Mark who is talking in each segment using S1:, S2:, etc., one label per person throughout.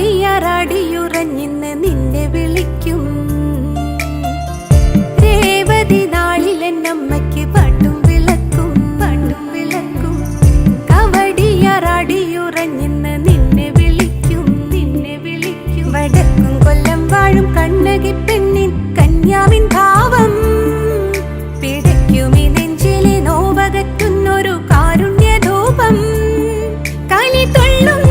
S1: കവടിയാറാടിയുറഞ്ഞിന്ന് നിന്നെ വിളിക്കും. രേവതി നാളിലെന്നമ്മയ്ക്ക് പാട്ടും വിളക്കും കവടിയാറാടിയുറഞ്ഞിന്ന് നിന്നെ വിളിക്കും. വടക്കും കൊല്ലം വാഴും കണ്ണകി പെണ്ണിൻ കന്യാവിൻ ഭാവം പിടയ്ക്കുമി നെഞ്ചിലെ നോവകറ്റുന്നൊരു കാരുണ്യധൂപം. കളി തൊള്ളും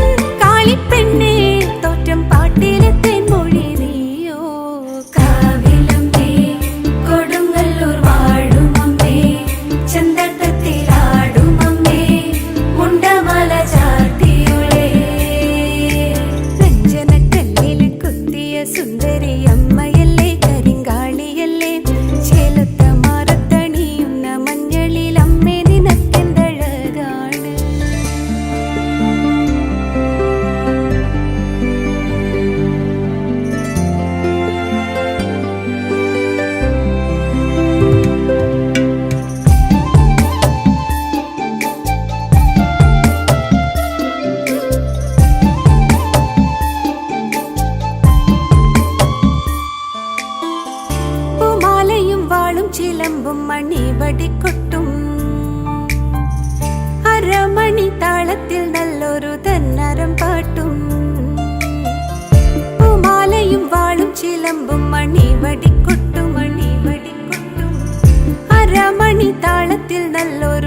S1: കാളിപ്പെണ്ണേ തോറ്റം പാട്ടിലെ തെൻമൊഴി നീയോ. കാവിലമ്മേ കൊടുങ്ങല്ലൂർ വാഴുമമ്മേ ചന്തട്ടത്തിലാടുമമ്മേ മുണ്ടമാല ചാർത്തിയുളേ. രഞ്ജനക്കല്ലിൽ കുത്തിയ സുന്ദരി അമ്മയല്ലേ കരിങ്കാളിയല്ലേ ചേലത്ത മാറത്തണിയുന്ന മഞ്ഞളിൽ അമ്മേ നിനക്കെന്തഴകാണ്. പൂമാലയും വാളും ചിലമ്പും മണിവടിക്കൊട്ടും അരമണി താളത്തിൽ നല്ലൊരു തന്നരം പാട്ടും. പൂമാലയും വാളും ചിലമ്പും മണിവടിക്കൊട്ടും അരമണി താളത്തിൽ നല്ലൊരു